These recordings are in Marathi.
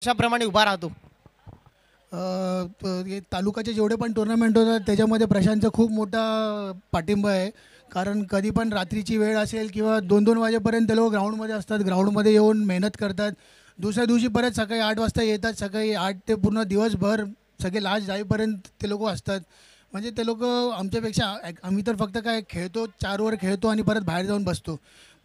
अशाप्रमाणे उभा राहतो. हे तालुक्याचे जेवढे पण टुर्नामेंट होतात त्याच्यामध्ये प्रशांतचा खूप मोठा पाठिंबा आहे. कारण कधी पण रात्रीची वेळ असेल किंवा 2-2 वाजेपर्यंत ते लोक ग्राउंडमध्ये असतात, ग्राउंडमध्ये येऊन मेहनत करतात. दुसऱ्या दिवशी परत सकाळी 8 वाजता येतात, सकाळी 8 ते पूर्ण दिवसभर सगळे लास्ट जाईपर्यंत ते लोक असतात. म्हणजे ते लोक आमच्यापेक्षा आम्ही तर फक्त काय खेळतो, 4 ओव्हर खेळतो आणि परत बाहेर जाऊन बसतो.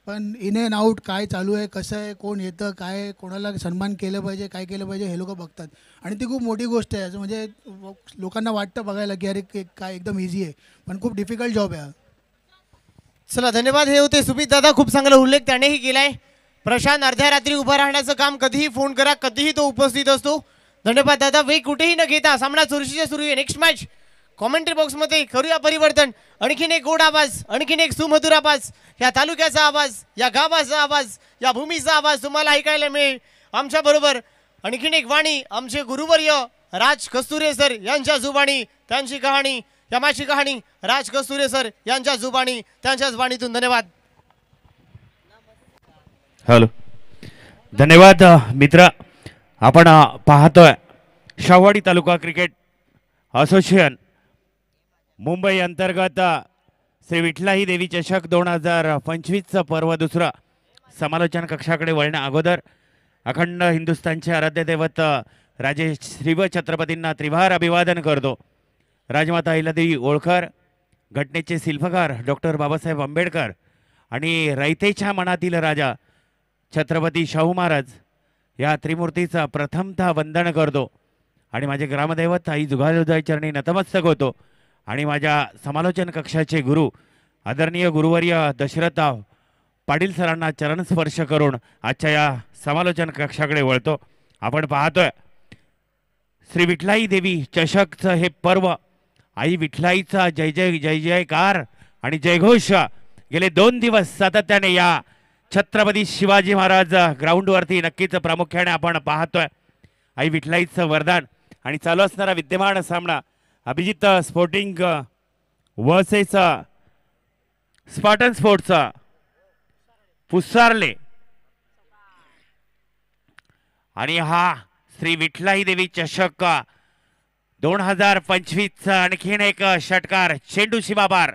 पण इन अँड आऊट काय चालू आहे, कसं आहे, कोण येतं, काय कोणाला सन्मान केलं पाहिजे, काय केलं पाहिजे हे लोकं बघतात. आणि ती खूप मोठी गोष्ट आहे. असं म्हणजे लोकांना वाटतं बघायला की अरे काय एकदम इझी आहे, पण खूप डिफिकल्ट जॉब आहे हा. चला धन्यवाद. हे होते सुमित दादा, खूप चांगला उल्लेख त्यानेही केलाय. प्रशांत अर्ध्या रात्री उभा राहण्याचं काम कधीही फोन करा, कधीही तो उपस्थित असतो. धन्यवाद दादा. वेळ कुठेही न घेता सामना चुरशीच्या सुरू आहे. नेक्स्ट मॅच कॉमेंट्री बॉक्समध्ये करूया परिवर्तन. आणखीन एक गोड आवाज, आणखीन एक सुमधुर आवाज, या तालुक्याचा आवाज, या गावाचा आवाज, या भूमीचा आवाज तुम्हाला ऐकायला मिळेल आमच्या बरोबर. आणखीन एक वाणी आमचे गुरुवर्य राज कस्तुरे सर यांच्या जुबाणी, त्यांची कहाणी, या माझी कहाणी राज कस्तुरे सर यांच्या जुबाणी, त्यांच्याच वाणीतून. धन्यवाद. हॅलो, धन्यवाद मित्र. आपण पाहतोय शाहवाडी तालुका क्रिकेट असोसिएशन मुंबई अंतर्गत श्री विठ्ठलाही देवी चषक 2025चं पर्व दुसरं. समालोचन कक्षाकडे वळण्या अगोदर अखंड हिंदुस्थानचे आराध्य दैवत राजे श्रीव छत्रपतींना त्रिवार अभिवादन करतो. राजमाता अहिल्यादेवी होळकर, घटनेचे शिल्पकार डॉक्टर बाबासाहेब आंबेडकर आणि रयतेच्या मनातील राजा छत्रपती शाहू महाराज या त्रिमूर्तीचा प्रथमतः वंदन करतो. आणि माझे ग्रामदैवत आई जुगालुदाई चरणी नतमस्तक होतो. आणि माझ्या समालोचन कक्षाचे गुरु आदरणीय गुरुवर्य दशरथ पाटील सरांना चरणस्पर्श करून आजच्या या समालोचन कक्षाकडे वळतो. आपण पाहतोय श्री विठ्ठलाई देवी चषकचं हे पर्व. आई विठ्ठलाईचा जय जय जय जयकार आणि जयघोष गेले 2 दिवस सातत्याने या छत्रपती शिवाजी महाराज ग्राउंडवरती नक्कीच प्रामुख्याने आपण पाहतोय. आई विठ्ठलाईचं वरदान. आणि चालू असणारा विद्यमान सामना अभिजित स्पोर्टिंग वर्सेस स्पार्टन स्पोर्ट्सचा पुसारले. आणि हा श्री विठ्ठलाई देवी चषक 2025चा आणखीन एक षटकार चेंडू शिवाबार.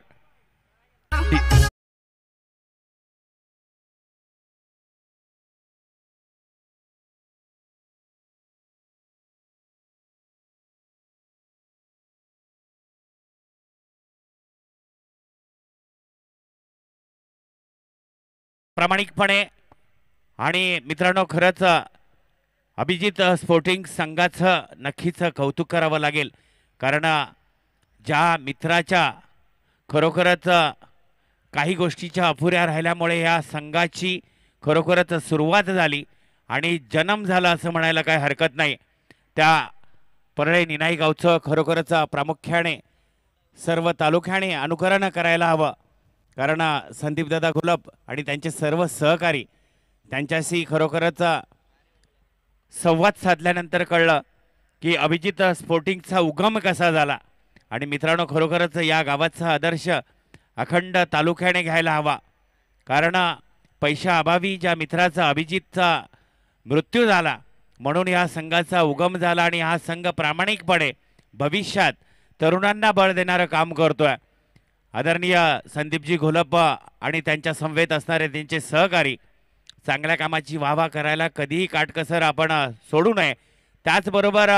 प्रामाणिकपणे. आणि मित्रांनो, खरंच अभिजित स्पोर्टिंग संघाचं नक्कीच कौतुक करावं लागेल. कारण ज्या मित्राच्या खरोखरच काही गोष्टीच्या अपुऱ्या राहिल्यामुळे या संघाची खरोखरच सुरुवात झाली आणि जन्म झाला असं म्हणायला काही हरकत नाही. त्या परळे निनाई गावचं खरोखरच प्रामुख्याने सर्व तालुक्याने अनुकरण करायला हवं. कारण संदीपदादा गुलाब आणि त्यांचे सर्व सहकारी त्यांच्याशी खरोखरच संवाद साधल्यानंतर कळलं की अभिजित स्पोर्टिंगचा उगम कसा झाला. आणि मित्रांनो, खरोखरच या गावाचा आदर्श अखंड तालुक्याने घ्यायला हवा. कारण पैशाअभावी ज्या मित्राचा अभिजितचा मृत्यू झाला म्हणून या संघाचा उगम झाला. आणि हा संघ प्रामाणिकपणे भविष्यात तरुणांना बळ देणारं काम करतोय. आदरणीय संदीपजी घोलप आणि त्यांच्या समवेत असणारे त्यांचे सहकारी चांगल्या कामाची वाहवा करायला कधीही काटकसर आपण सोडू नये. त्याचबरोबर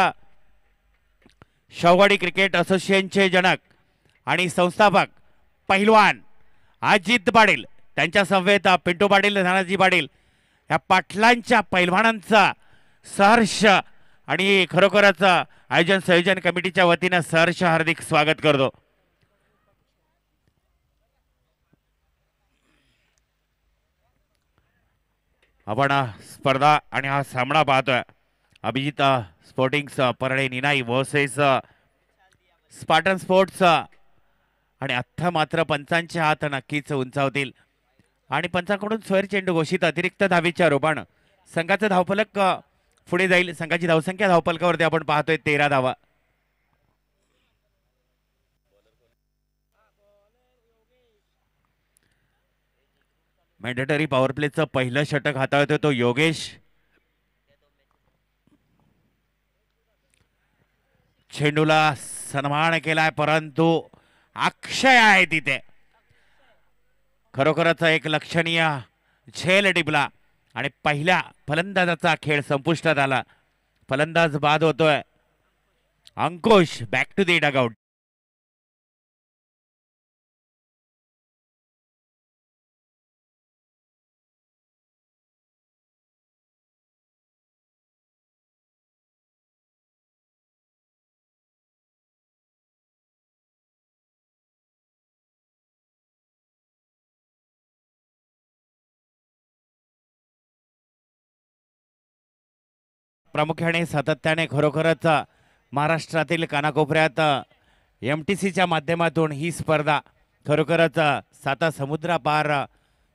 शाहवाडी क्रिकेट असोसिएशनचे जनक आणि संस्थापक पहिलवान अजित पाटील, त्यांच्या समवेत पिंटू पाटील, धनाजी पाटील या पाटलांच्या पैलवानांचा सहर्ष आणि खरोखरच आयोजन संयोजन कमिटीच्या वतीनं सहर्ष हार्दिक स्वागत करतो. आपण स्पर्धा आणि हा सामना पाहतोय. अभिजित स्पोर्टिंग्स परळे निनाई वर्सेस स्पार्टन स्पोर्ट्स. आणि अथ्था मात्र पंचांचे हात नक्कीच उंचावतील. आणि पंचांकडून स्वर चेंडू घोषित अतिरिक्त धावेच्या रूपानं संघाचं धावफलक पुढे जाईल. संघाची धावसंख्या धावफलकावरती आपण पाहतोय 13 धावा. मॅन्डेटरी पॉवर प्लेचं पहिलं षटक हाताळतोय तो योगेश. चेंडूला सन्मान केलाय, परंतु अक्षय आहे तिथे. खरोखरच एक लक्षणीय झेल टिपला आणि पहिल्या फलंदाजाचा खेळ संपुष्टात आला. फलंदाज बाद होतोय. अंकुश बॅक टू दी डगआउट. प्रामुख्याने सातत्याने खरोखरच महाराष्ट्रातील कानाकोपऱ्यात MTCच्या माध्यमातून ही स्पर्धा खरोखरच साता समुद्रापार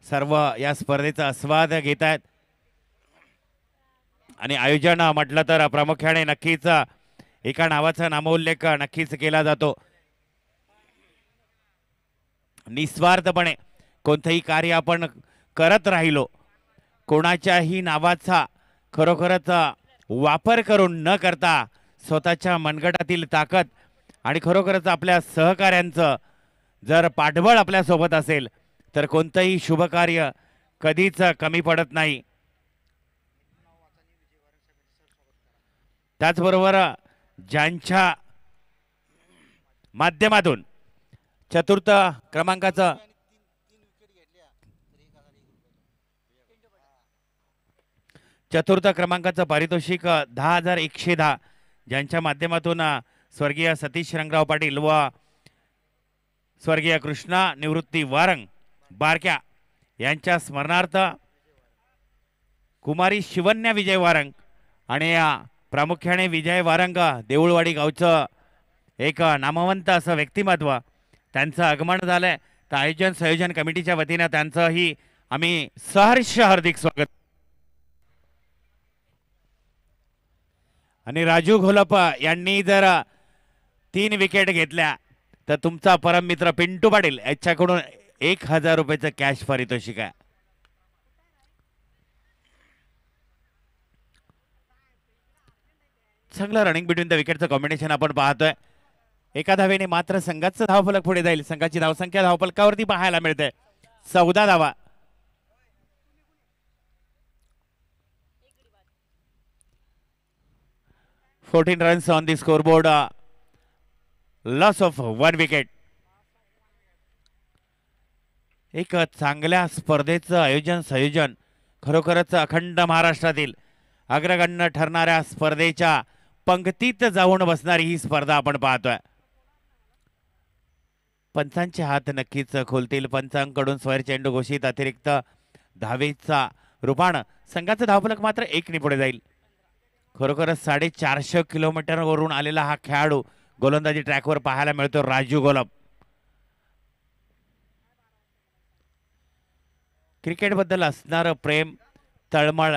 सर्व या स्पर्धेचा आस्वाद घेत आहेत. आणि आयोजन म्हटलं तर प्रामुख्याने नक्कीच एका नावाचा नामोल्लेख नक्कीच केला जातो. निस्वार्थपणे कोणतेही कार्य आपण करत राहिलो, कोणाच्याही नावाचा खरोखरच वापर करून न करता स्वतःच्या मनगटातील ताकद आणि खरोखरच आपल्या सहकाऱ्यांचं जर पाठबळ आपल्या सोबत असेल तर कोणतंही शुभ कार्य कधीच कमी पडत नाही. त्याचबरोबर ज्यांच्या माध्यमातून चतुर्थ क्रमांकाचं पारितोषिक 10,110 ज्यांच्या माध्यमातून स्वर्गीय सतीश रंगराव पाटील व स्वर्गीय कृष्णा निवृत्ती वारंग बारक्या यांच्या स्मरणार्थ कुमारी शिवन्या विजय वारंग आणि प्रामुख्याने विजय वारंग देऊळवाडी गावचं एक नामवंत असं व्यक्तिमत्व त्यांचं आगमन झालंय. तर आयोजन संयोजन कमिटीच्या वतीनं त्यांचंही आम्ही सहर्ष हार्दिक स्वागत. आणि राजू घोलप यांनी जर 3 विकेट घेतल्या तर तुमचा परम मित्र पिंटू पाटील याच्याकडून 1,000 रुपयाचं कॅश पारितोषिक आहे. चांगलं रनिंग बिटवीन द विकेटचं कॉम्बिनेशन आपण पाहतोय. एका धावेने मात्र संघाचं धावफलक पुढे जाईल. संघाची धावसंख्या धावफलकावरती पाहायला मिळते 14 धावा. Fourteen runs on the scoreboard. Loss of 1 wicket. एक चांगल्या स्पर्धेचं आयोजन संयोजन खरोखरच अखंड महाराष्ट्रातील अग्रगण्य ठरणाऱ्या स्पर्धेच्या पंक्तीत जाऊन बसणारी ही स्पर्धा आपण पाहतोय. पंचांचे हात नक्कीच खोलतील. पंचांकडून स्वैर चेंडू घोषित. अतिरिक्त धावेचा रूपान. संघाचं धावफलक मात्र 1 ने पुढे जाईल. खरोखरच 450 किलोमीटरवरून आलेला हा खेळाडू गोलंदाजी ट्रॅकवर पाहायला मिळतो राजू घोलप. क्रिकेटबद्दल असणारं प्रेम तळमळ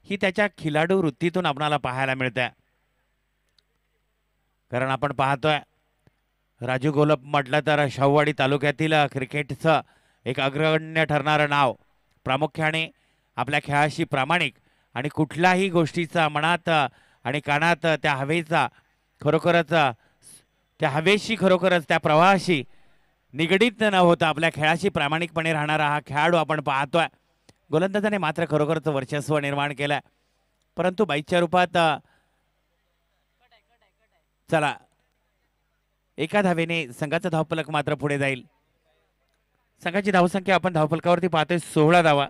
ही त्याच्या खिलाडू वृत्तीतून आपणाला पाहायला मिळते. कारण आपण पाहतोय राजू घोलप म्हटलं तर शाहूवाडी तालुक्यातील क्रिकेटचं एक अग्रगण्य ठरणारं नाव. प्रामुख्याने आपल्या खेळाशी प्रामाणिक आणि कुठल्याही गोष्टीचा मनात आणि कानात त्या हवेचा खरोखरच त्या हवेशी खरोखरच त्या प्रवाहाशी निगडीत न होता आपल्या खेळाशी प्रामाणिकपणे राहणारा हा खेळाडू आपण पाहतोय. गोलंदाजाने मात्र खरोखरच वर्चस्व निर्माण केलंय. परंतु बाईच्या रूपात चला एका धावेने संघाचा धावफलक मात्र पुढे जाईल. संघाची धावसंख्या आपण धावफलकावरती पाहतोय 16 धावा.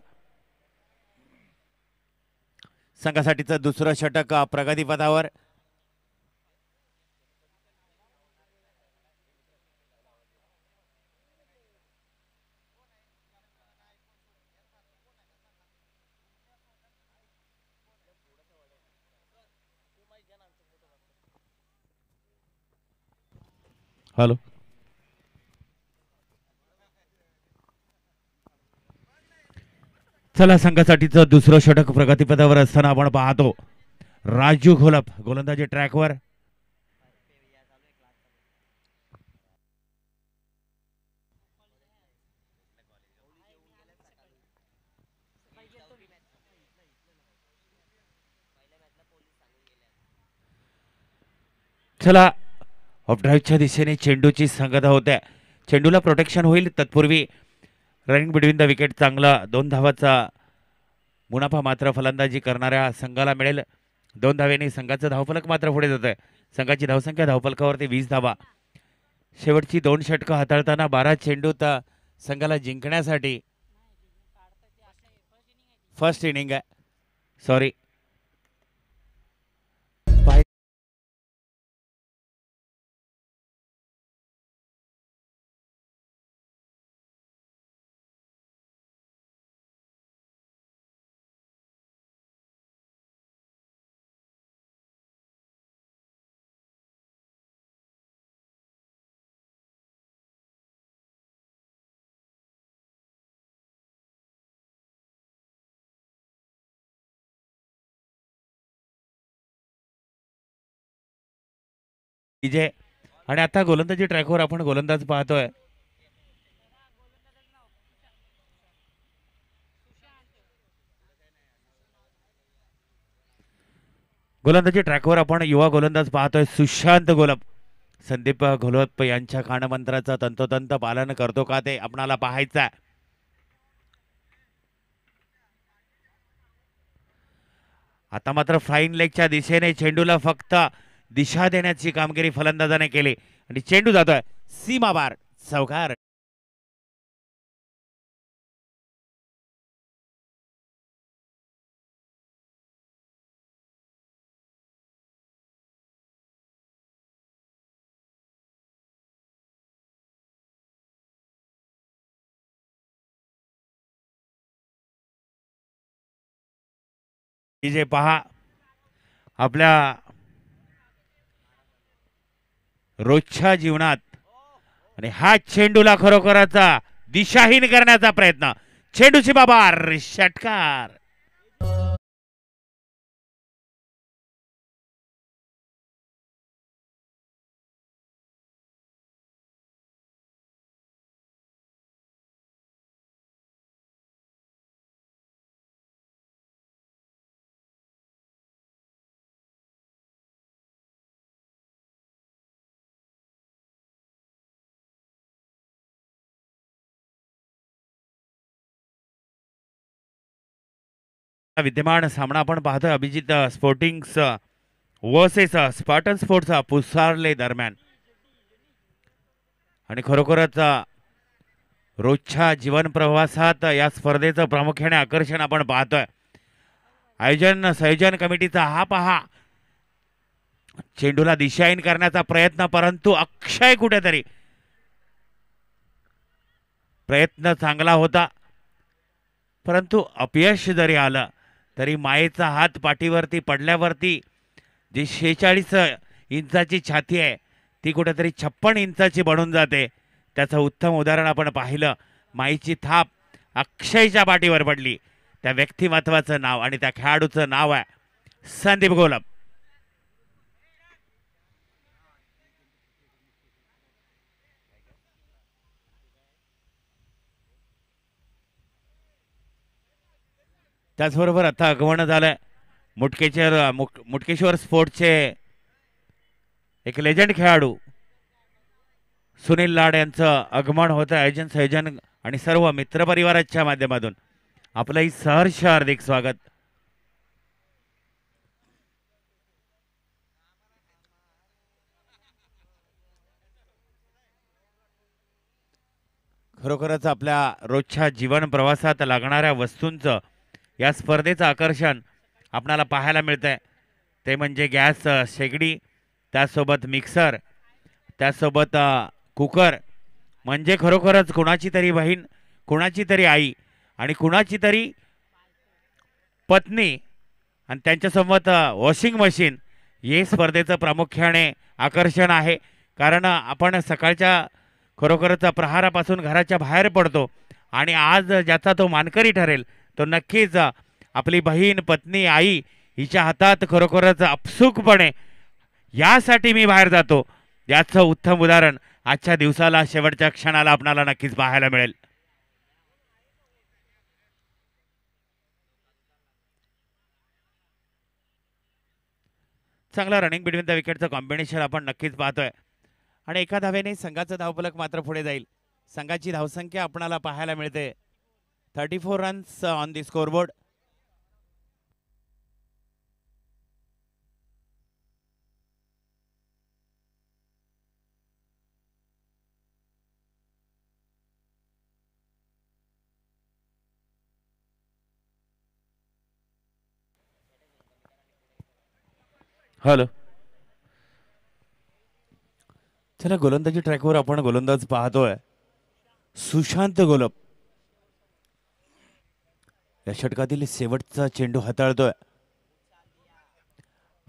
संघासाठीचं दुसरं षटक प्रगतीपथावर. हॅलो चला संघासाठीचं दुसरं षटक प्रगतीपथावर असताना आपण पाहतो राजू घोलप गोलंदाजी ट्रॅकवर. चला ऑफ ड्राईव्हच्या दिशेने चेंडूची संगता होते. चेंडूला प्रोटेक्शन होईल तत्पूर्वी रनिंग बिटवीन द विकेट चांगला 2 धावाचा मुनाफा मात्र फलंदाजी करणाऱ्या संघाला मिळेल. 2 धावेने संघाचं धावफलक मात्र पुढे जात आहे. संघाची धावसंख्या धावफलकावरती 20 धावा. शेवटची 2 षटकं हाताळताना 12 चेंडूत संघाला जिंकण्यासाठी फर्स्ट इनिंग आहे. सॉरी विजय. आणि आता गोलंदाजी ट्रॅकवर आपण गोलंदाज पाहतोय. गोलंदाजी ट्रॅकवर आपण युवा गोलंदाज पाहतोय सुशांत गोलप. संदीप घोलप यांच्या कानमंत्राचं तंतोतंत पालन करतो का ते आपणाला पाहायचं आहे. आता मात्र फ्लाइंग लेगच्या दिशेने चेंडूला फक्त दिशा देण्याची कामगिरी फलंदाजाने केली आणि चेंडू जातोय सीमाबार चौकार. जे पहा आपल्या रोजच्या जीवनात आणि हा चेंडूला खरोखरच दिशाहीन करण्याचा प्रयत्न. चेंडूची बाबार षटकार. विद्यमान सामना आपण पाहतोय अभिजित स्पोर्टिंग्स वर्सेस स्पार्टन स्पोर्ट्स पुसारले दरम्यान. आणि खरोखरच रोजच्या जीवन प्रवासात या स्पर्धेचं प्रामुख्याने आकर्षण आपण पाहतोय. संयोजन कमिटीचा हा पहा चेंडूला दिशाहीन करण्याचा प्रयत्न, परंतु अक्षय कुठेतरी प्रयत्न चांगला होता परंतु अपयश जरी आलं तरी मायेचा हात पाठीवरती पडल्यावरती जी 46 इंचाची छाती आहे ती कुठेतरी 56 इंचाची बनून जाते. त्याचं उत्तम उदाहरण आपण पाहिलं. माईची थाप अक्षयच्या पाठीवर पडली. त्या व्यक्तिमत्वाचं नाव आणि त्या खेळाडूचं नाव आहे संदीप घोलप. त्याचबरोबर आता आगमन झालंय मुटकेश्वर स्पोर्ट्सचे एक लेजंड खेळाडू सुनील लाड यांचं आगमन होतं. आयोजन संयोजन आणि सर्व मित्रपरिवाराच्या माध्यमातून आपलंही सहर्ष हार्दिक स्वागत. खरोखरच आपल्या रोजच्या जीवन प्रवासात लागणाऱ्या वस्तूंचं या स्पर्धेचं आकर्षण आपणाला पाहायला मिळतंय. ते म्हणजे गॅस शेगडी, त्यासोबत मिक्सर, त्यासोबत कुकर. म्हणजे खरोखरच कुणाची तरी बहीण, कुणाची तरी आई आणि कुणाची तरी पत्नी आणि त्यांच्यासोबत वॉशिंग मशीन हे स्पर्धेचं प्रामुख्याने आकर्षण आहे. कारण आपण सकाळच्या खरोखरच प्रहारापासून घराच्या बाहेर पडतो आणि आज ज्याचा तो मानकरी ठरेल तो नक्कीच आपली बहीण, पत्नी, आई हिच्या हातात खरोखरच आपसुकपणे यासाठी मी बाहेर जातो याचं उत्तम उदाहरण आजच्या दिवसाला शेवटच्या क्षणाला आपणाला नक्कीच पाहायला मिळेल. चांगला रनिंग बिटवीन द विकेटचं कॉम्बिनेशन आपण नक्कीच पाहतोय. आणि एका धावेने संघाचं धावफलक मात्र पुढे जाईल. संघाची धावसंख्या आपणाला पाहायला मिळते 34 runs on the scoreboard. Hello, चला गोलंदाजी ट्रॅकवर आपण गोलंदाज पाहतोय सुशांत गोलब. या षटकातील शेवटचा चेंडू हाताळतोय.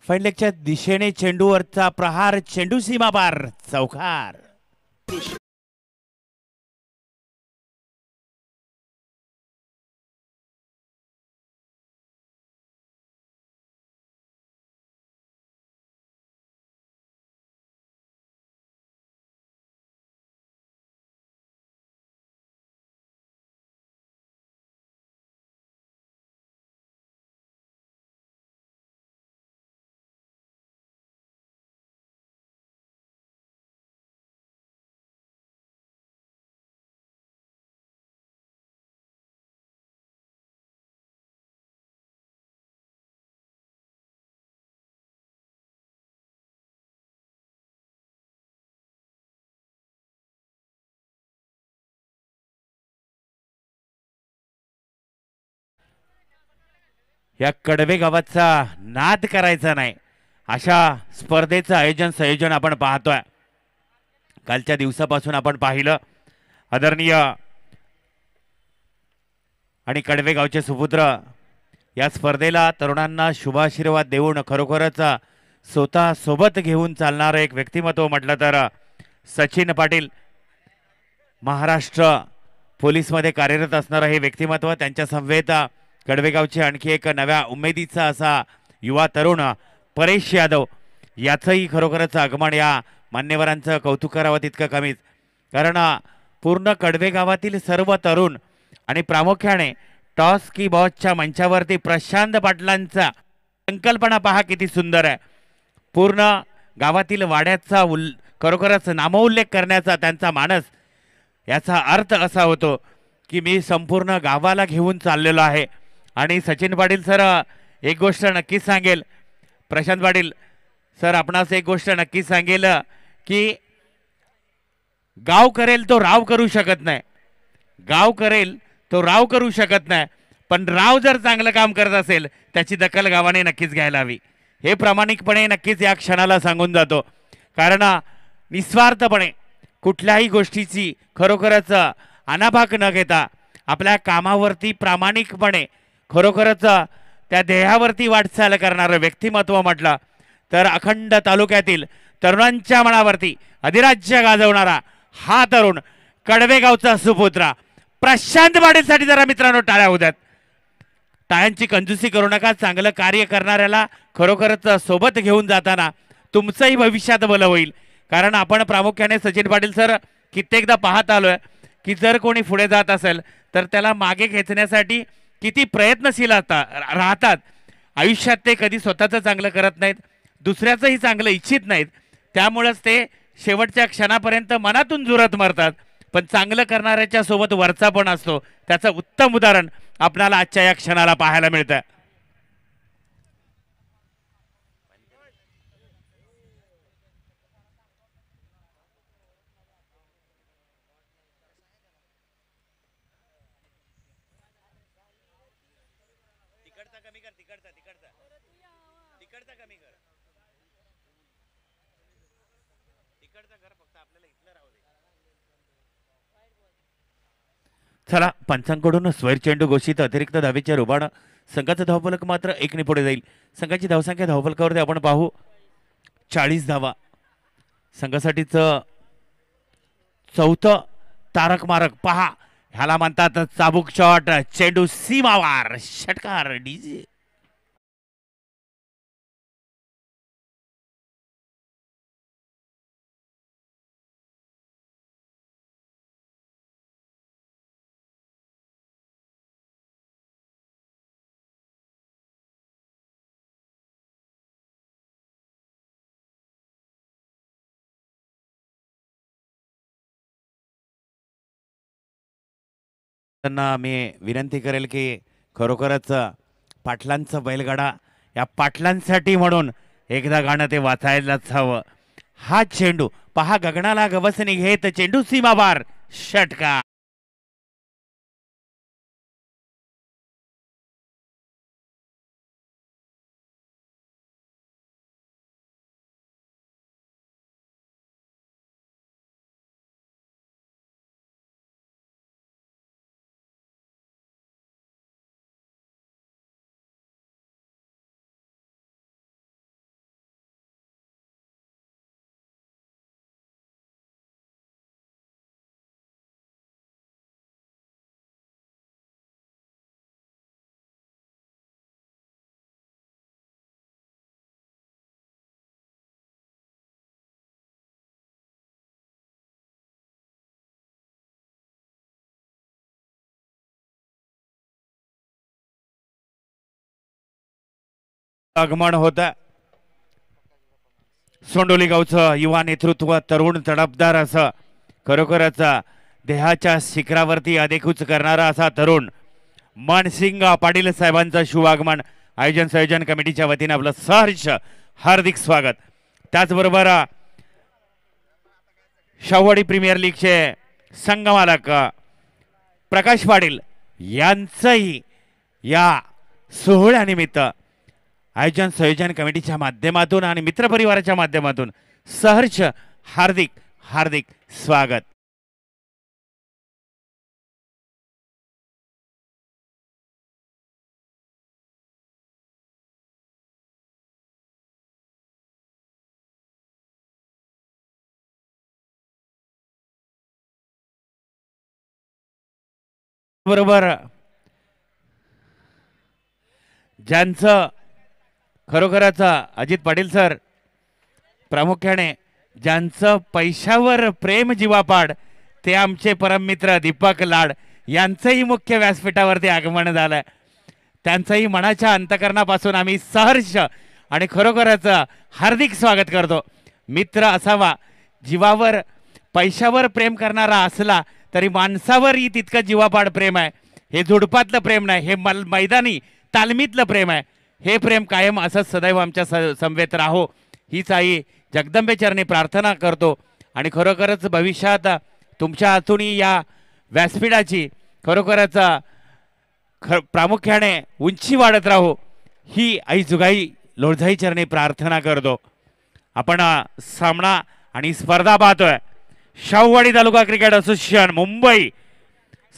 फाईन लेगच्या दिशेने चेंडूवरचा प्रहार, चेंडू सीमा पार, चौकार. या कडवे गावाचा नाद करायचा नाही अशा स्पर्धेचं संयोजन आपण पाहतोय. कालच्या दिवसापासून आपण पाहिलं आदरणीय आणि कडवे गावचे सुपुत्र या स्पर्धेला तरुणांना शुभाशीर्वाद देऊन खरोखरच स्वतः सोबत घेऊन चालणारं एक व्यक्तिमत्व म्हटलं तर सचिन पाटील. महाराष्ट्र पोलीसमध्ये कार्यरत असणारं हे व्यक्तिमत्व, त्यांच्या समवेत कडवेगावचे आणखी एक नव्या उमेदीचा असा युवा तरुण परेश यादव याचंही खरोखरच आगमन या मान्यवरांचं कौतुक करावं तितकं कमीच. कारण पूर्ण कडवे गावातील सर्व तरुण आणि प्रामुख्याने टॉस की बॉसच्या मंचावरती प्रशांत पाटलांचा संकल्पना पहा किती सुंदर आहे. पूर्ण गावातील वाड्याचा खरोखरच नामोल्लेख करण्याचा त्यांचा मानस. याचा अर्थ असा होतो की मी संपूर्ण गावाला घेऊन चाललेलो आहे. आणि सचिन पाटील सर एक गोष्ट नक्कीच सांगेल, प्रशांत पाटील सर आपणास एक गोष्ट नक्कीच सांगेल की गाव करेल तो राव करू शकत नाही, गाव करेल तो राव करू शकत नाही, पण राव जर चांगलं काम करत असेल त्याची दखल गावाने नक्कीच घ्यायला हवी. हे प्रामाणिकपणे नक्कीच या क्षणाला सांगून जातो. कारण निस्वार्थपणे कुठल्याही गोष्टीची खरोखरच अनाभाक न घेता आपल्या कामावरती प्रामाणिकपणे खरोखरच त्या ध्येयावरती वाटचाल करणारं व्यक्तिमत्व म्हटलं तर अखंड तालुक्यातील तरुणांच्या मनावरती अधिराज्य गाजवणारा हा तरुण कडवेगावचा सुपुत्र प्रशांत पाटीलसाठी जरा मित्रांनो टाळ्या होऊ द्यात. टाळ्यांची कंजूसी करू नका. चांगलं कार्य करणाऱ्याला खरोखरच सोबत घेऊन जाताना तुमचंही भविष्यात भलं होईल. कारण आपण प्रामुख्याने सचिन पाटील सर कित्येकदा पाहत आलोय की जर कोणी पुढे जात असेल तर त्याला मागे खेचण्यासाठी किती प्रयत्नशील राहतात. आयुष्यात ते कधी स्वतःचं चांगलं करत नाहीत, दुसऱ्याचंही चांगलं इच्छित नाहीत. त्यामुळेच ते शेवटच्या क्षणापर्यंत मनातून जुरत मरतात. पण चांगलं करणाऱ्याच्या सोबत वरचा पण असतो. त्याचं उत्तम उदाहरण आपल्याला आजच्या या क्षणाला पाहायला मिळतं. चला, पंचांकडून स्वैर चेंडू घोषित. अतिरिक्त धावेच्या रूपानं संघाचं धावफलक मात्र 1 ने पुढे जाईल. संघाची धावसंख्या धावफलकावरती आपण पाहू 40 धावा. संघासाठीच चौथं तारक मारक पहा, ह्याला म्हणतात चाबूक शॉट, चेंडू सीमावार, षटकार डीजे. त्यांना मी विनंती करेल की खरोखरच पाटलांचा बैलगाडा या पाटलांसाठी म्हणून एकदा गाणं ते वाचायलाच हवं. हा चेंडू पहा गगनाला गवसणी घेत चेंडू सीमाबार षटकार. आगमन होतं. सोंडोली गावचं युवा नेतृत्व तरुण तडफदार असं खरोखरच देहाच्या शिखरावरती अधिकूच करणारा असा तरुण मानसिंग पाटील साहेबांचं शुभागमन आयोजन संयोजन कमिटीच्या वतीने आपलं सहर्ष हार्दिक स्वागत. त्याचबरोबर शाहूवाडी प्रीमियर लीगचे संघमालक प्रकाश पाटील यांचंही या सोहळ्यानिमित्त आयोजन संयोजन कमिटीच्या माध्यमातून आणि मित्रपरिवाराच्या माध्यमातून सहर्ष हार्दिक हार्दिक स्वागत. बरोबर ज्यांचं खरोखरच अजित पाटील सर प्रामुख्याने ज्यांचं पैशावर प्रेम जीवापाड ते आमचे परममित्र दीपक लाड यांचंही मुख्य व्यासपीठावरती आगमन झालं. त्यांचंही मनाच्या अंतकरणापासून आम्ही सहर्ष आणि खरोखरच हार्दिक स्वागत करतो. मित्र असावा, जीवावर पैशावर प्रेम करणारा असला तरी माणसावरही तितकं जीवापाड प्रेम आहे. हे झुडपातलं प्रेम नाही, हे मैदानी तालमीतलं प्रेम आहे. हे प्रेम कायम असंच सदैव आमच्या समवेत राहो हीच आई जगदंबे चरणी प्रार्थना करतो. आणि खरोखरच भविष्यात तुमच्या हातूनही या व्यासपीठाची खरोखरच प्रामुख्याने उंची वाढत राहो ही आई जुगाई लोळजाई चरणी प्रार्थना करतो. आपण सामना आणि स्पर्धा पाहतोय. शाहूवाडी तालुका क्रिकेट असोसिएशन मुंबई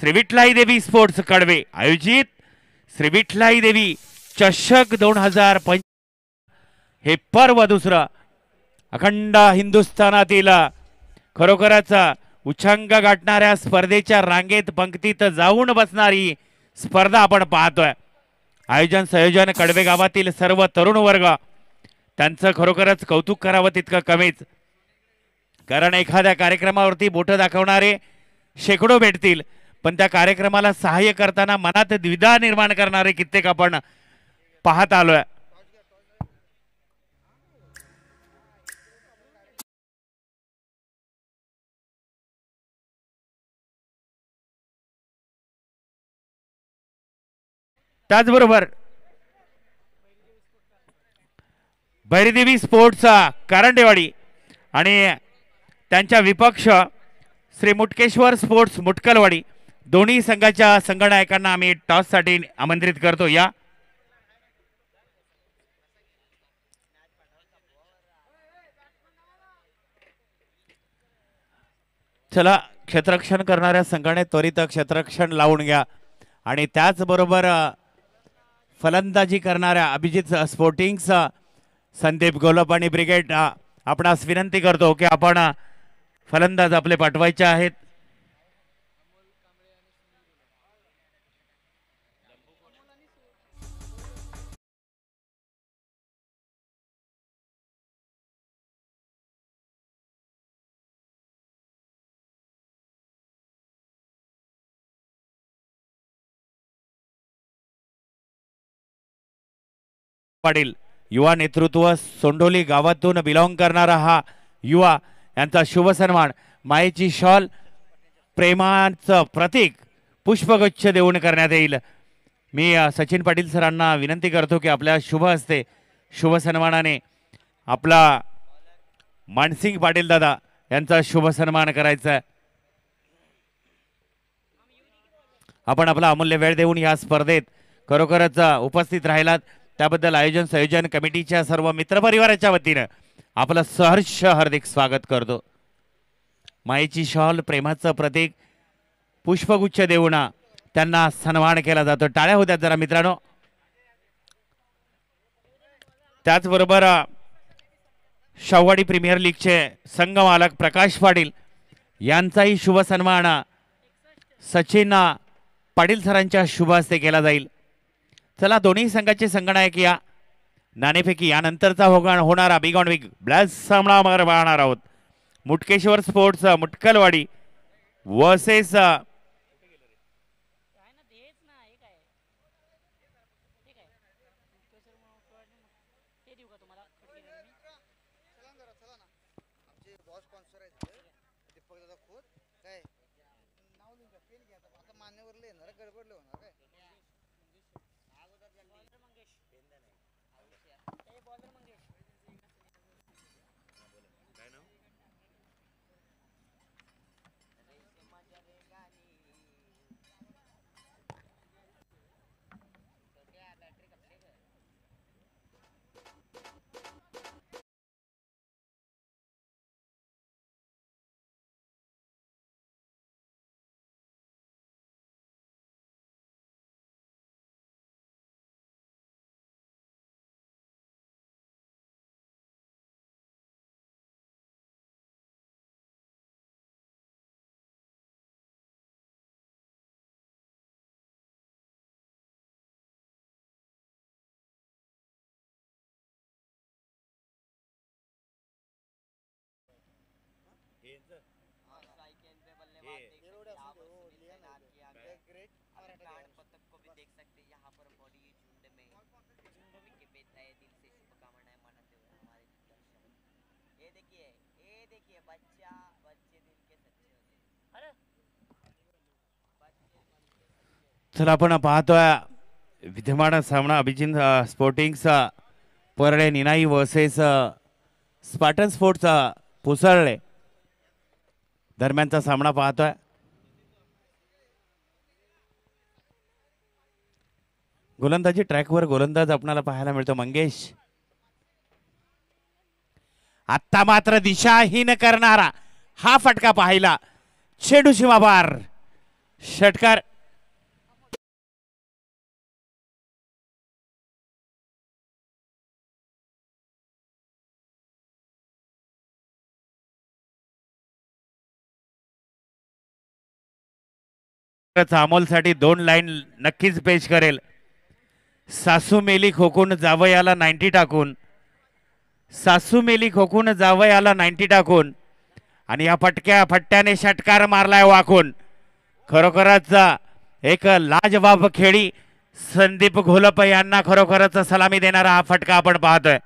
श्री विठलाई देवी स्पोर्ट्स कडवे आयोजित श्री विठलाई देवी चषक 2025 हे पर्व दुसरं अखंड हिंदुस्थानातील खरोखरच उच्चांक गाठणाऱ्या स्पर्धेच्या रांगेत पंक्तीत जाऊन बसणारी स्पर्धा आपण पाहतोय. आयोजन संयोजन कडवे गावातील सर्व तरुण वर्ग त्यांचं खरोखरच कौतुक करावं तितकं कमीच. कारण एखाद्या कार्यक्रमावरती बोटं दाखवणारे शेकडो भेटतील, पण त्या कार्यक्रमाला सहाय्य करताना मनात द्विधा निर्माण करणारे कित्येक आपण पाहत आलोय. त्याचबरोबर भैरीदेवी स्पोर्ट्सचा करंडेवाडी आणि त्यांच्या विपक्ष श्री मुटकेश्वर स्पोर्ट्स मुटकलवाडी दोन्ही संघाच्या संघनायकांना आम्ही टॉससाठी आमंत्रित करतो. या चला, क्षेत्ररक्षण करणाऱ्या संघाने त्वरित क्षेत्ररक्षण लावून घ्या. आणि त्याचबरोबर फलंदाजी करणाऱ्या अभिजित स्पोर्टिंग्स संदीप गोलप आणि ब्रिगेड आपणास विनंती करतो की आपण फलंदाज आपले पाठवायचे आहेत. पाटील युवा नेतृत्व सोंडोली गावातून बिलॉंग करणारा हा युवा यांचा शुभ सन्मान मायेची शॉल प्रेमाचं प्रतीक पुष्पगुच्छ देऊन करण्यात येईल। मी सचिन पाटील सरांना विनंती करतो की आपल्या शुभ हस्ते शुभ सन्मानाने आपला मानसिंग पाटील दादा यांचा शुभ सन्मान करायचा आहे। आपण आपला अमूल्य वेळ देऊन या स्पर्धेत खरोखरच उपस्थित राहिलात त्याबद्दल आयोजन संयोजन कमिटीच्या सर्व मित्रपरिवाराच्या वतीने आपलं सहर्ष हार्दिक स्वागत करतो। मायेची शॉल प्रेमाचं प्रतीक पुष्पगुच्छ देऊन त्यांना सन्मान केला जातो। टाळ्या होत्या जरा मित्रांनो। त्याचबरोबर शाहूवाडी प्रीमियर लीगचे संघ मालक प्रकाश पाटील यांचाही शुभ सन्मान सचिन पाटील सरांच्या शुभ हस्ते केला जाईल। चला दोन्ही संघाचे संघनायक या नाणेफेकी यानंतरचा होणारा बिग ऑन बिग ब्लॅस सामना पाहणार आहोत। मुटकेश्वर स्पोर्ट्स मुटकलवाडी वर्सेस चला आपण पाहतोय विद्यमान सामना अभिजित स्पोर्टिंग्स परळे निनाई वर्सेस स्पार्टन स्पोर्ट्स पुसळले दरम्यानचा सामना पाहतोय। गोलंदाजी ट्रॅकवर गोलंदाज आपल्याला पाहायला मिळतो मंगेश। आता मात्र दिशाहीन करणारा हा फटका पाहिला चेंडू सीमापार षटकार। अमोल साठी 2 लाईन नक्कीच पेश करेल। सासू मेली खोकून जावयाला 90 टाकून सासू मेली खोकून जावयाला 90 टाकून आणि या फट्ट्याने षटकार मारलाय वाकून। खरोखरच एक लाजवाब खेळी संदीप घोलप यांना खरोखरच सलामी देणारा हा फटका आपण पाहतोय।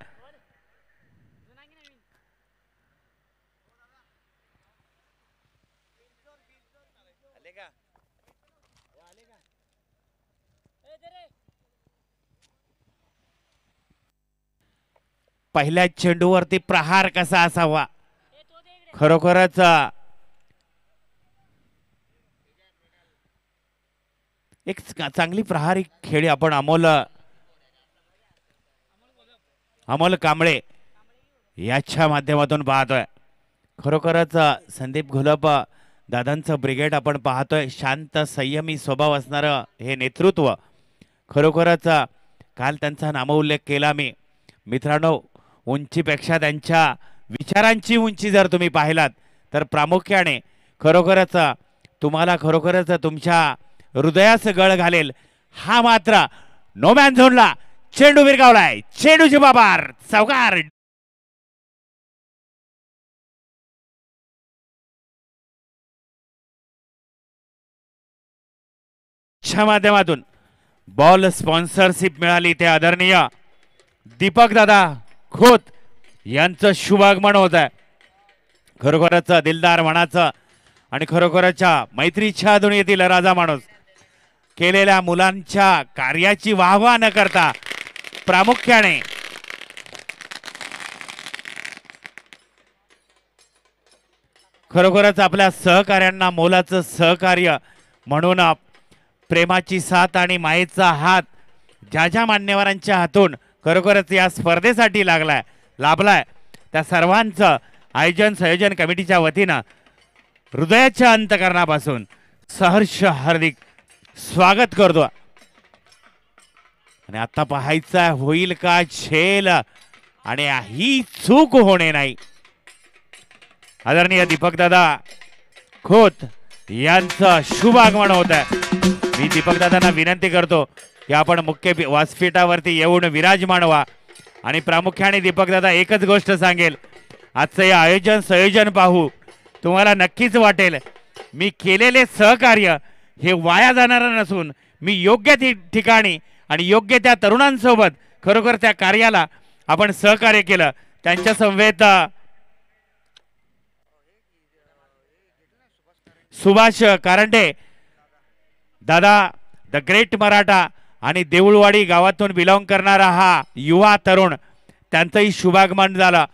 पहिल्या चेंडूवरती प्रहार कसा असावा खरोखरच एक चांगली प्रहारी खेळी आपण अमोल कांबळे याच्या माध्यमातून पाहतोय। खरोखरच संदीप घोलप दादांचं ब्रिगेड आपण पाहतोय। शांत संयमी स्वभाव असणारं हे नेतृत्व खरोखरच काल त्यांचा नामोल्लेख केला मी मित्रांनो। उंचीपेक्षा त्यांच्या विचारांची उंची जर तुम्ही पाहिलात तर प्रामुख्याने खरोखरच तुम्हाला खरोखरच तुमच्या हृदयास गळ घालेल। हा मात्र नो मॅन झोनला चेंडू विरगावलाय चेंडूची बाबार चौकार। माध्यमातून बॉल स्पॉन्सरशिप मिळाली ते आदरणीय दीपक दादा खोत यांचं शुभागमन होत आहे। खरोखरच दिलदार मनाचं आणि खरोखरच्या मैत्रीच्या दुनियेतील राजा माणूस केलेल्या मुलांच्या कार्याची वाहवा न करता प्रामुख्याने खरोखरच आपल्या सहकार्यांना मोलाचं सहकार्य म्हणून प्रेमाची साथ आणि मायेचा हात ज्या ज्या मान्यवरांच्या हातून खरोखरच या स्पर्धेसाठी लाभलाय त्या सर्वांचं आयोजन संयोजन कमिटीच्या वतीनं हृदयाच्या अंतकरणापासून सहर्ष हार्दिक स्वागत करतो. आणि आता पाहायचा होईल का झेल आणि ही चूक होणे नाही. आदरणीय दीपकदादा खोत यांचं शुभ आगमन होत आहे. मी दीपकदादांना विनंती करतो की आपण मुख्य व्यासपीठावरती येऊन विराजमान व्हा. आणि प्रामुख्याने दीपकदादा एकच गोष्ट सांगेल, आजचं हे आयोजन संयोजन पाहू तुम्हाला नक्कीच वाटेल मी केलेले सहकार्य हे वाया जाणार नसून मी योग्य ठिकाणी आणि योग्य त्या तरुणांसोबत खरोखर त्या कार्याला आपण सहकार्य केलं. त्यांच्या समवेत सुभाष कारंडे दादा द ग्रेट मराठा आणि देऊळवाडी गावातून बिलॉंग करणारा हा युवा तरुण त्यांचंही शुभागमन झालं.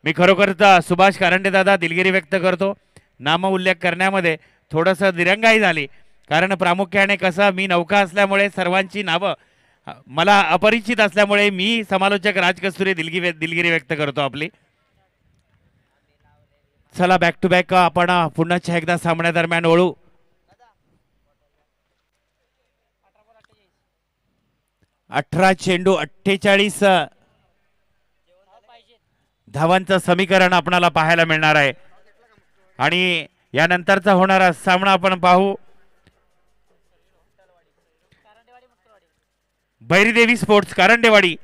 मी खरोखरच सुभाष कारंडे दादा दिलगिरी व्यक्त करतो. नाम उल्लेख करण्यामध्ये थोडंसं दिरंगाई झाली, कारण प्रामुख्याने कसं मी नौका असल्यामुळे सर्वांची नावं मला अपरिचित असल्यामुळे मी समालोचक राजकस्तुरी दिलगिरी व्यक्त करतो आपली. चला बॅक टू बॅक आपण पुन्हा एकदा सामन्यादरम्यान वळू. अठरा चेंडू 48 धावांचं समीकरण आपल्याला पाहायला मिळणार आहे. आणि यानंतरचा होणारा सामना आपण पाहू. भैरीदेवी स्पोर्ट्स कारंडेवाडी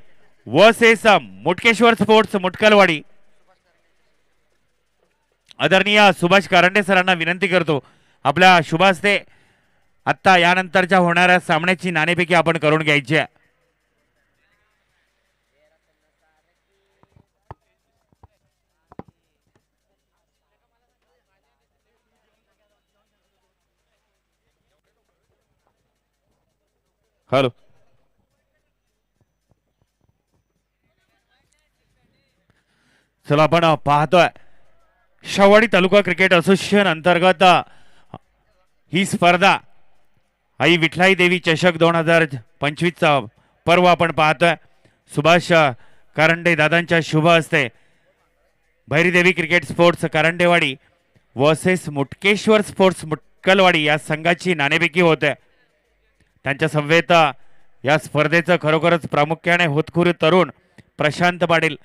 वर्सेस मुटकेश्वर स्पोर्ट्स मुटकलवाडी. आदरणीय सुभाष कारंडे सरांना विनंती करतो आपल्या शुभ हस्ते आत्ता यानंतरच्या होणाऱ्या सामन्याची नाणेफेकी आपण करून घ्यायची आहे. हॅलो, चला आपण पाहतोय शाहवाडी तालुका क्रिकेट असोसिएशन अंतर्गत ही स्पर्धा आई विठलाई देवी चषक 2025चा पर्व आपण पाहतोय. सुभाष कारंडे दादांच्या शुभ हस्ते भैरीदेवी क्रिकेट स्पोर्ट्स कारंडेवाडी वर्सेस मुटकेश्वर स्पोर्ट्स मुटकलवाडी या संघाची नाणेफेकी होते. त्यांच्या समवेत या स्पर्धेचं खरोखरच प्रामुख्याने होतकुरू तरुण प्रशांत पाटील.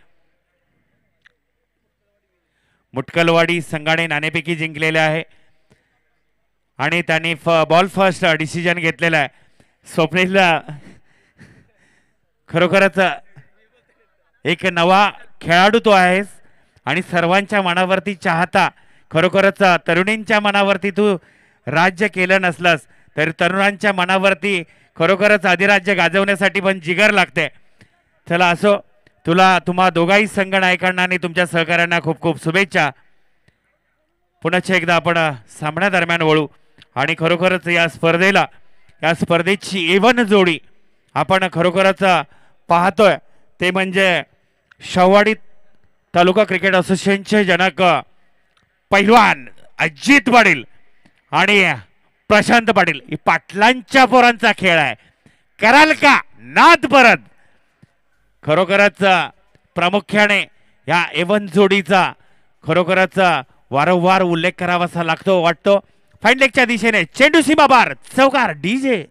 मुटकलवाडी संघाने नाणेफेकी जिंकलेले आहे आणि त्यांनी बॉल फर्स्ट डिसिजन घेतलेला आहे. स्वप्नील खरोखरच एक नवा खेळाडू तो आहेस आणि सर्वांच्या मनावरती चाहता. खरोखरच तरुणींच्या मनावरती तू राज्य केलं नसलंस तर तरुणांच्या मनावरती खरोखरच अधिराज्य गाजवण्यासाठी पण जिगर लागते. चला असो, तुम्हा दोघाही संघ नायकांना आणि तुमच्या सहकाऱ्यांना खूप खूप शुभेच्छा. पुन्हा एकदा आपण सामन्यादरम्यान वळू आणि खरोखरच या स्पर्धेची एवन जोडी आपण खरोखरच पाहतोय ते म्हणजे शाहवाडी तालुका क्रिकेट असोसिएशनचे जनक पैलवान अजित पाटील आणि प्रशांत पाटील. पाटलांच्या पोरांचा खेळ आहे, कराल का नाद परत. खरोखरच प्रामुख्याने या एवन जोडीचा खरोखरच वारंवार उल्लेख करावासा लागतो वाटतो. फाईन लेगच्या दिशेने चेंडू सीमा बार चौकार डीजे.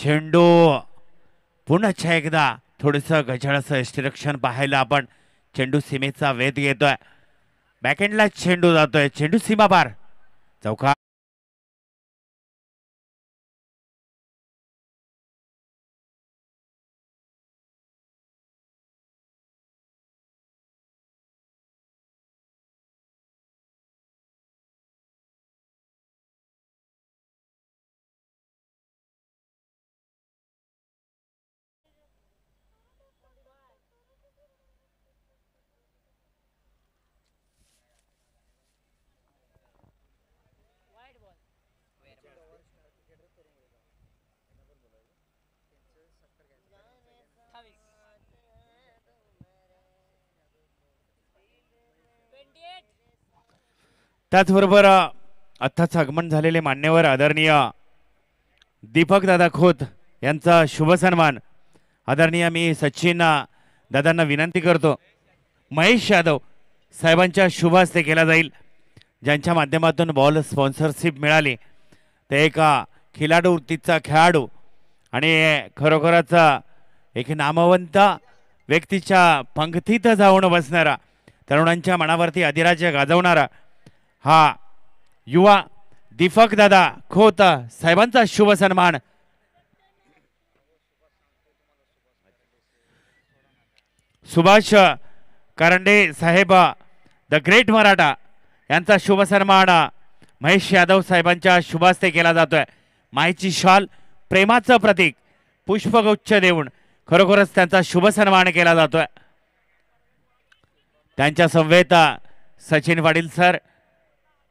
चेंडू पुन्हा एकदा थोडस गजळचं यष्टिरक्षण पाहायला आपण. चेंडू सीमेचा वेध घेतोय. बॅकएंडला चेंडू जातोय. चेंडू सीमा पार चौका. त्याचबरोबर आत्ताच आगमन झालेले मान्यवर आदरणीय दीपक दादा खोत यांचा शुभ सन्मान आदरणीय मी सचिन दादांना विनंती करतो. महेश यादव साहेबांच्या शुभ हस्ते केला जाईल. ज्यांच्या माध्यमातून बॉल स्पॉन्सरशिप मिळाली ते एक खिलाडू वृत्तीचा खेळाडू आणि खरोखरच एक नामवंत व्यक्तीच्या पंक्तीत जाऊन बसणारा, तरुणांच्या मनावरती अधिराज्य गाजवणारा हा युवा दीपक दादा खोत साहेबांचा शुभ सन्मान. सुभाष करंडे साहेब द ग्रेट मराठा यांचा शुभ सन्मान महेश यादव साहेबांच्या शुभ हस्ते केला जातोय. मायेची शॉल, प्रेमाचं प्रतीक, पुष्पगुच्छ देऊन खरोखरच त्यांचा शुभ सन्मान केला जातोय. त्यांच्या समवेत सचिन पाटील सर,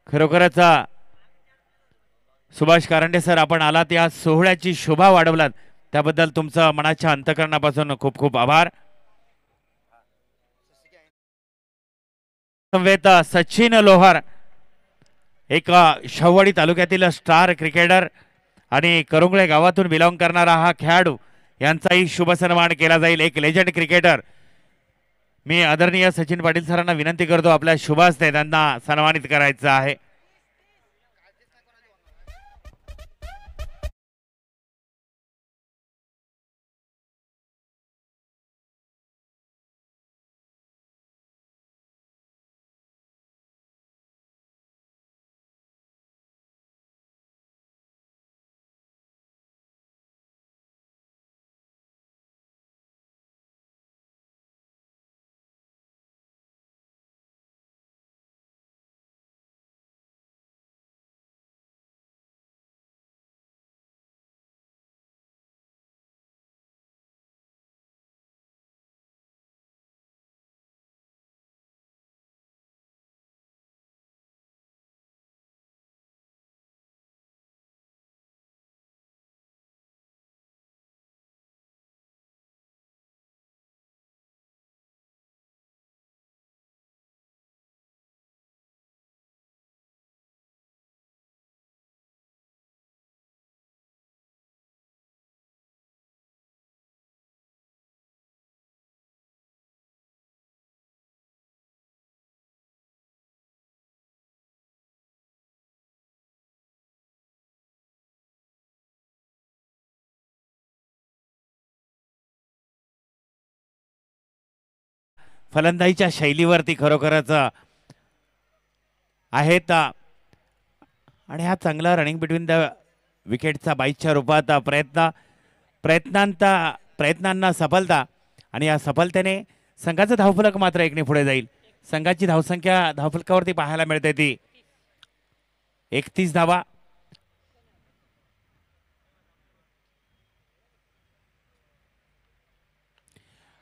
खरोखरच सुभाष कारंडे सर आपण आलात या सोहळ्याची शोभा वाढवलात त्याबद्दल तुमचं मनाच्या अंतकरणापासून खूप खूप आभार. समवेत सचिन लोहार एक शाहूवाडी तालुक्यातील स्टार क्रिकेटर आणि करुंगळे गावातून बिलॉंग करणारा हा खेळाडू यांचाही शुभ सन्मान केला जाईल. एक लेजंड क्रिकेटर. मी आदरणीय सचिन पाटील सरांना विनंती करतो आपल्या शुभ हस्ते त्यांना सन्मानित करायचं आहे. फलंदाजीच्या शैलीवरती खरोखरच आहेत आणि हा चांगला रनिंग बिटवीन द विकेटचा बाईच्या रूपात प्रयत्नांना सफलता आणि या सफलतेने संघाचं धावफलक मात्र एकने पुढे जाईल. संघाची धावसंख्या धावफलकावरती पाहायला मिळते ती 31 धावा.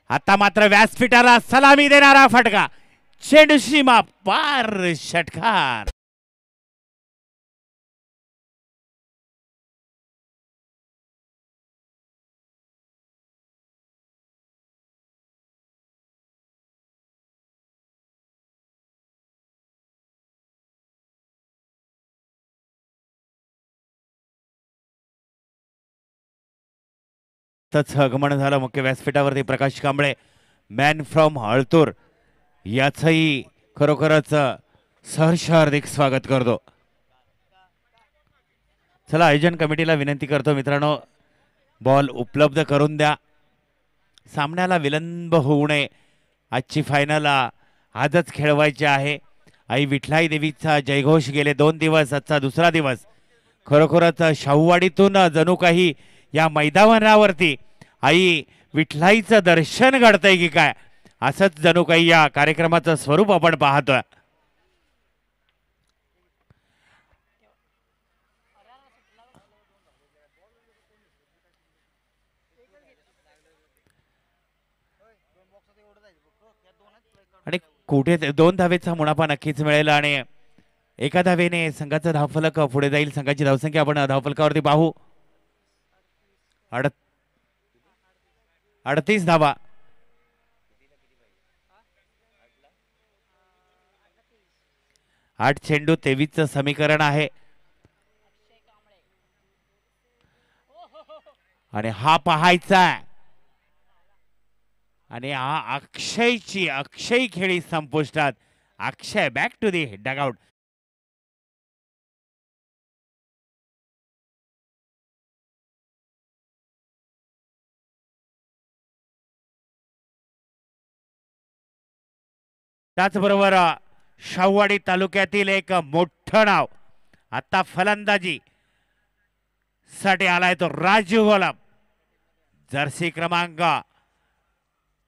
आता मात्र व्यासपीठाला सलामी देणारा फटका, चेंडू सीमा पार, षटकार. आगमन झालं मुख्य व्यासपीठावरती प्रकाश कांबळे मॅन फ्रॉम हळतूर याचंही खरोखरच सहर्ष हार्दिक स्वागत करतो. चला आयोजन कमिटीला विनंती करतो मित्रांनो बॉल उपलब्ध करून द्या. सामन्याला विलंब होऊ नये. आजची फायनल आजच खेळवायची आहे. आई विठलाई देवीचा जयघोष गेले 2 दिवस, आजचा दुसरा दिवस. खरोखरच शाहूवाडीतून जणू काही या मैदानावरती आई विठलाईचं दर्शन घडतंय की काय, असंच जणू काही या कार्यक्रमाचं स्वरूप आपण पाहतोय. आणि कुठे 2 धावेचा मुनाफा नक्कीच मिळेल आणि एका धावेने संघाचा धावफलक पुढे जाईल. संघाची धावसंख्या आपण धावफलकावरती पाहू. 38 धावा. आठ चेंडू 23चं समीकरण आहे. आणि हा पाहायचा आहे. आणि हा अक्षयी खेळी संपुष्टात. अक्षय बॅक टू दी डगआउट. त्याचबरोबर शाहूवाडी तालुक्यातील एक मोठं नाव आता फलंदाजी साठी आलाय तो राजू गोलप. जर्सी क्रमांक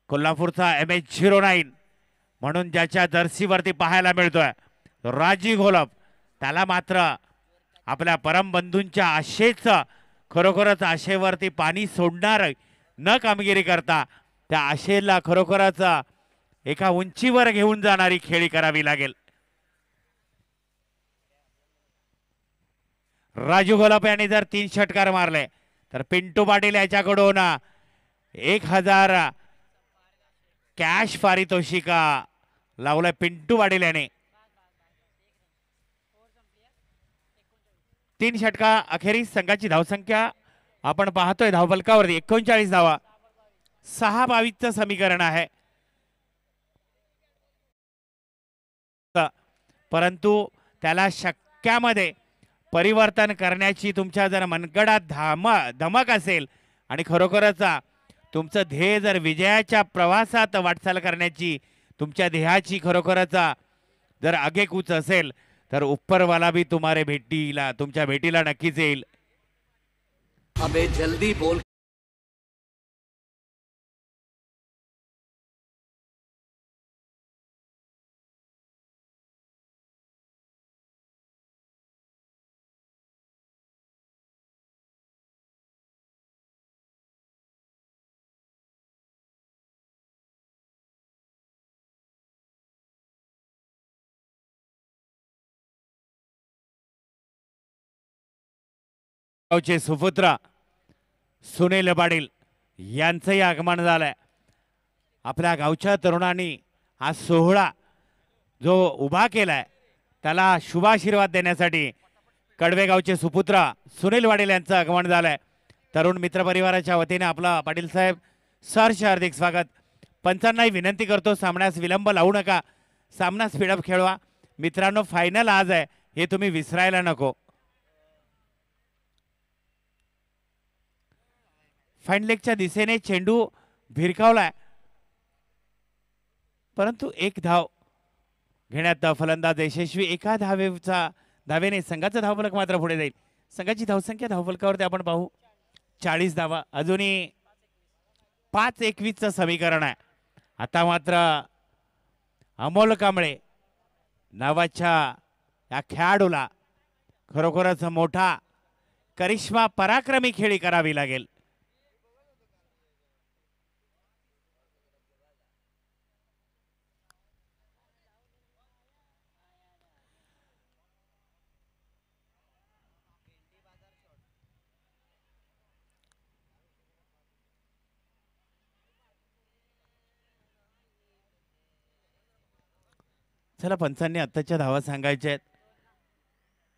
कोल्हापूरचा MH09 म्हणून ज्याच्या जर्सीवरती पाहायला मिळतोय तो राजू गोलप. त्याला मात्र आपल्या परमबंधूंच्या आशेचं खरोखरच आशेवरती पाणी सोडणार न कामगिरी करता त्या आशेला खरोखरच एका उंचीवर घेऊन जाणारी खेळी करावी लागेल. राजू गोलप यांनी जर 3 षटकार मारले तर पिंटू पाटील याच्याकडून 1000 कॅश पारितोषिक लावलंय पिंटू पाटील याने. 3 षटका अखेरीस संघाची धावसंख्या आपण पाहतोय धावफलकावरती 39 धावा. 6-22चं समीकरण आहे. परंतु त्याला शक्यामध्ये परिवर्तन करण्याची तुमच्या जर मनगडात धमक असेल आणि खरोखरच तुमचं ध्येय जर विजयाच्या प्रवासात वाटचाल करण्याची तुमच्या ध्येयाची खरोखरच जर आगेकूच असेल तर ऊपरवाला भी तुमच्या भेटीला नक्कीच येईल. अबे जल्दी बोल. गावचे सुपुत्र सुनील पाटील यांचंही आगमन झालंय. आपल्या गावच्या तरुणांनी हा सोहळा जो उभा केलाय त्याला शुभाशीर्वाद देण्यासाठी कडवेगावचे सुपुत्र सुनील पाटील यांचं आगमन झालंय. तरुण मित्र परिवाराच्या वतीने आपला पाटील साहेब सहर्ष हार्दिक स्वागत. पंचांनाही विनंती करतो सामन्यास विलंब लावू नका. सामना स्पीडअप खेळवा. मित्रांनो फायनल आज आहे हे तुम्ही विसरायला नको. फाईनलेगच्या दिशेने चेंडू भिरकावलाय परंतु 1 धाव घेण्यात फलंदाज यशस्वी. एका धावेने संघाचं धावफलक मात्र पुढे जाईल. संघाची धावसंख्या धावफलकावरती आपण पाहू 40 धावा. अजूनही 5-21चं समीकरण आहे. आता मात्र अमोल कांबळे नावाच्या या खेळाडूला खरोखरच मोठा करिश्मा पराक्रमी खेळी करावी लागेल. चला पंचांनी आत्ताच्या धावा सांगायच्या आहेत.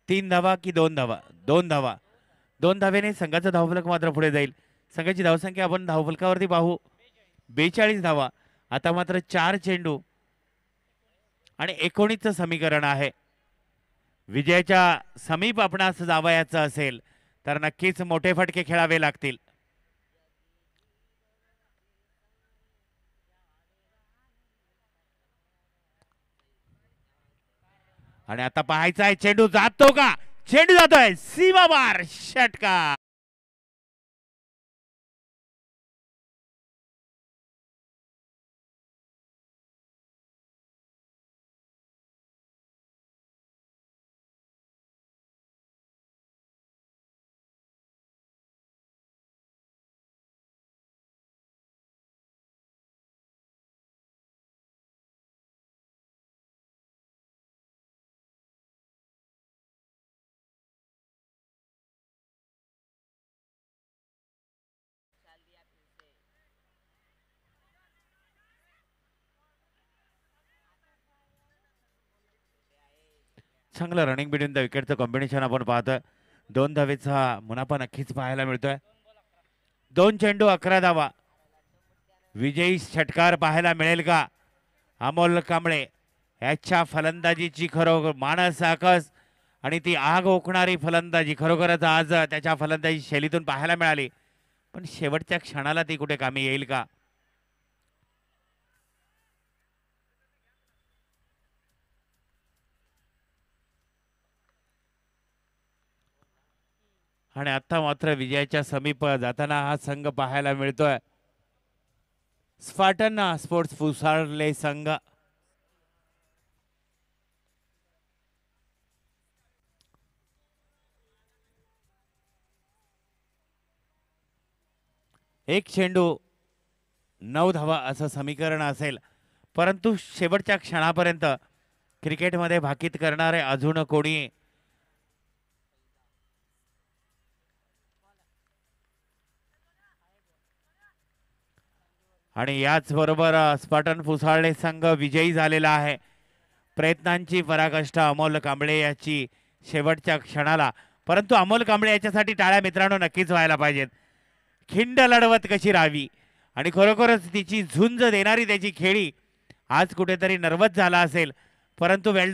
3 धावा की 2 धावा? 2 धावा. 2 धावेने संघाचं धावफलक मात्र पुढे जाईल. संघाची धावसंख्या आपण धावफलकावरती पाहू 42 धावा. आता मात्र 4 चेंडू आणि 19चं समीकरण आहे. विजयाच्या समीप आपणास जावयाचं असेल तर नक्कीच मोठे फटके खेळावे लागतील. आणि आता पाहायचा आहे चेंडू जातो का, चेंडू जातोय सीमाबार षटकार. चांगलं रनिंग बिटवीन द विकेटचं कॉम्बिनेशन आपण पाहतोय. 2 धावेचा मुनाफा नक्कीच पाहायला मिळतोय. 2 चेंडू 11 धावा. विजयी षटकार पाहायला मिळेल का अमोल कांबळे याच्या फलंदाजीची खरोखर मानस आकस आणि ती आग ओकणारी फलंदाजी खरोखरच आज त्याच्या फलंदाजी शैलीतून पाहायला मिळाली. पण शेवटच्या क्षणाला ती कुठे कामी येईल का. आणि आता मात्र विजयाच्या समीप जाताना हा संघ पाहायला मिळतोय. स्पार्टन स्पोर्ट्स फुसारले संघ. एक चेंडू 9 धावा असं समीकरण असेल, परंतु शेवटच्या क्षणापर्यंत क्रिकेटमध्ये भाकीत करणारे अजून कोणी आणि याचबरोबर स्पार्टन फुसाळले संघ विजयी झालेला आहे. प्रयत्नांची पराकाष्ठा अमोल कांबळे याची शेवटच्या क्षणाला, परंतु अमोल कांबळे याच्यासाठी टाळ्या मित्रांनो नक्कीच व्हायला पाहिजेत. खिंड लढवत कशी राहावी आणि खरोखरच तिची झुंज देणारी त्याची खेळी आज कुठेतरी नर्वस झाला असेल, परंतु वेल्डन